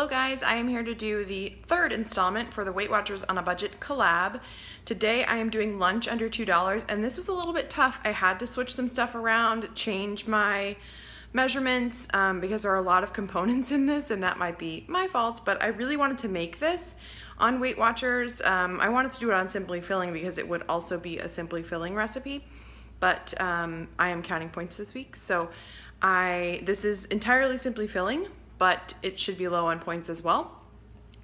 Hello guys, I am here to do the third installment for the Weight Watchers on a Budget collab. Today I am doing lunch under $2 and this was a little bit tough. I had to switch some stuff around, change my measurements because there are a lot of components in this and that might be my fault, but I really wanted to make this on Weight Watchers. I wanted to do it on Simply Filling because it would also be a Simply Filling recipe, but I am counting points this week, so this is entirely Simply Filling, but it should be low on points as well,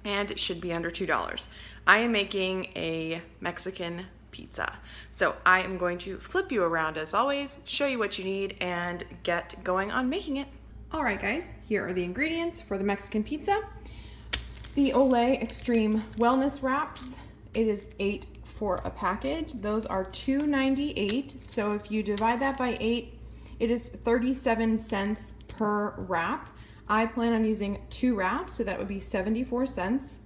and it should be under $2. I am making a Mexican pizza. So I am going to flip you around as always, show you what you need, and get going on making it. All right guys, here are the ingredients for the Mexican pizza. The Olay Extreme Wellness Wraps. It is 8 for a package. Those are $2.98, so if you divide that by 8, it is 37 cents per wrap. I plan on using 2 wraps, so that would be 74 cents.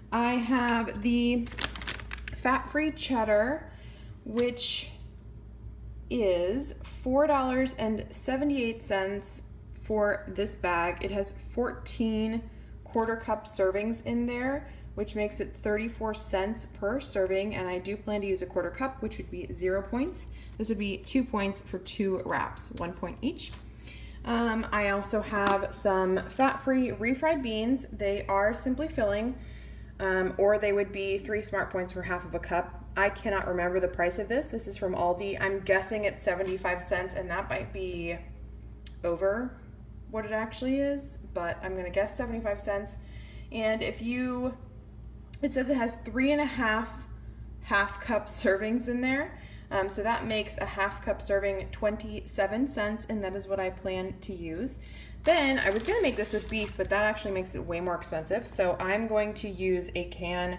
I have the fat-free cheddar, which is $4.78 for this bag. It has 14 quarter cup servings in there, which makes it 34 cents per serving, and I do plan to use a quarter cup, which would be 0 points. This would be 2 points for 2 wraps, 1 point each. I also have some fat-free refried beans. They are Simply Filling, or they would be 3 smart points for half of a cup. I cannot remember the price of this. This is from Aldi. I'm guessing it's 75 cents, and that might be over what it actually is, but I'm gonna guess 75 cents. And it says it has 3.5 half cup servings in there. So that makes a half cup serving 27 cents, and that is what I plan to use. Then I was gonna make this with beef, but that actually makes it way more expensive. So I'm going to use a can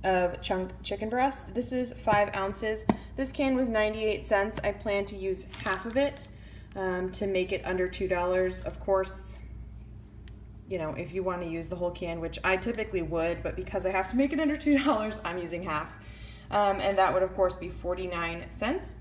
of chunk chicken breast. This is 5 ounces. This can was 98 cents. I plan to use half of it to make it under $2. Of course, you know, if you want to use the whole can, which I typically would, but because I have to make it under $2, I'm using half. And that would of course be 49 cents.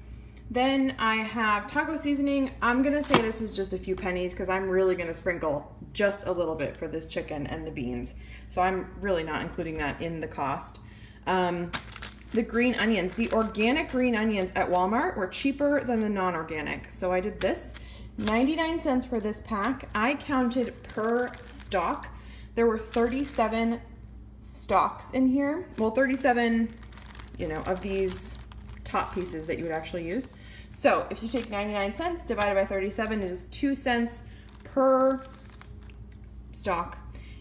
Then I have taco seasoning. I'm gonna say this is just a few pennies because I'm really gonna sprinkle just a little bit for this chicken and the beans. So I'm really not including that in the cost. The green onions, the organic green onions at Walmart were cheaper than the non-organic. So I did this, 99 cents for this pack. I counted per stalk. There were 37 stalks in here. Well, 37, you know, of these top pieces that you would actually use. So if you take 99 cents divided by 37, it is 2 cents per stalk.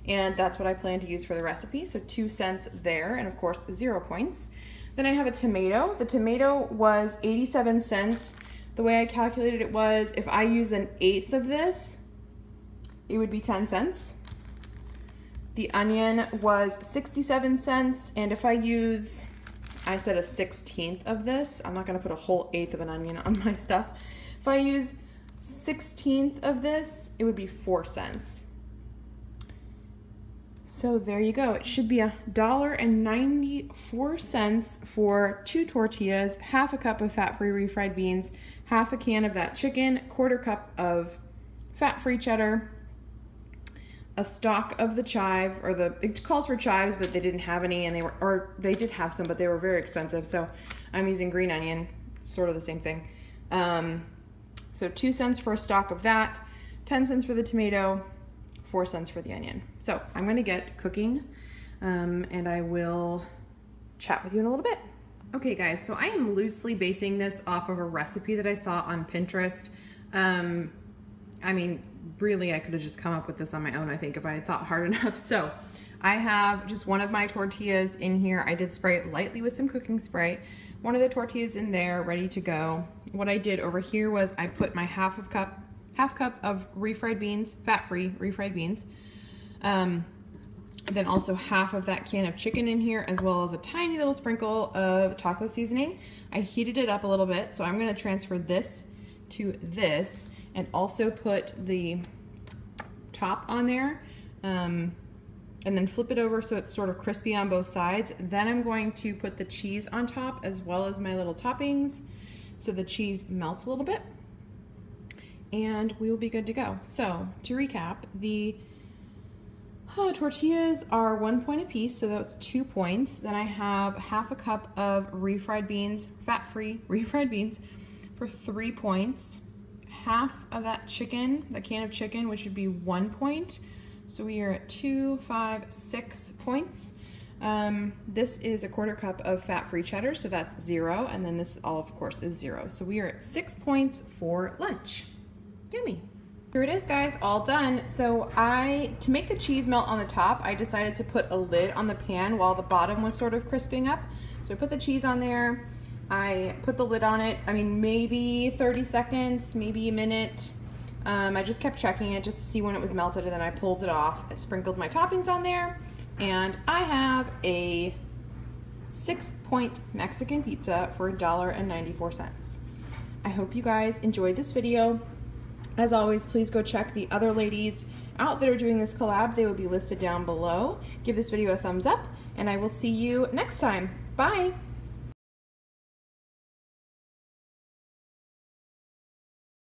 And that's what I plan to use for the recipe. So 2 cents there, and of course 0 points. Then I have a tomato. The tomato was 87 cents. The way I calculated it was if I use 1/8 of this, it would be 10 cents. The onion was 67 cents, and if I use, I said a 1/16 of this. I'm not gonna put a whole 1/8 of an onion on my stuff. If I use 1/16 of this, it would be 4 cents. So there you go. It should be $1.94 for 2 tortillas, half a cup of fat-free refried beans, half a can of that chicken, quarter cup of fat-free cheddar, a stalk of the chive, it calls for chives, but they didn't have any, and they did have some, but they were very expensive. So I'm using green onion, sort of the same thing. So 2 cents for a stalk of that, 10 cents for the tomato, 4 cents for the onion. So I'm gonna get cooking, and I will chat with you in a little bit. Okay guys, so I am loosely basing this off of a recipe that I saw on Pinterest. I mean, really, I could have just come up with this on my own, I think, if I had thought hard enough. So I have just one of my tortillas in here. I did spray it lightly with some cooking spray. One of the tortillas in there, ready to go. What I did over here was I put my half cup of refried beans, fat-free refried beans. Then also half of that can of chicken in here, as well as a tiny little sprinkle of taco seasoning. I heated it up a little bit, so I'm gonna transfer this to this, and also put the top on there, and then flip it over so it's sort of crispy on both sides. Then I'm going to put the cheese on top as well as my little toppings so the cheese melts a little bit, and we will be good to go. So to recap, the Tortillas are 1 point apiece, so that's 2 points. Then I have half a cup of refried beans, fat-free refried beans, for 3 points. Half of that chicken, that can of chicken, which would be 1 point. So we are at 2, 5, 6 points. This is a quarter cup of fat-free cheddar, so that's 0. And then this all, of course, is 0. So we are at 6 points for lunch. Yummy. Here it is, guys, all done. So to make the cheese melt on the top, I decided to put a lid on the pan while the bottom was sort of crisping up. So I put the cheese on there. I put the lid on it, maybe 30 seconds, maybe a minute. I just kept checking it just to see when it was melted, and then I pulled it off. I sprinkled my toppings on there, and I have a 6-point Mexican pizza for $1.94. I hope you guys enjoyed this video. As always, please go check the other ladies out that are doing this collab. They will be listed down below. Give this video a thumbs up, and I will see you next time. Bye!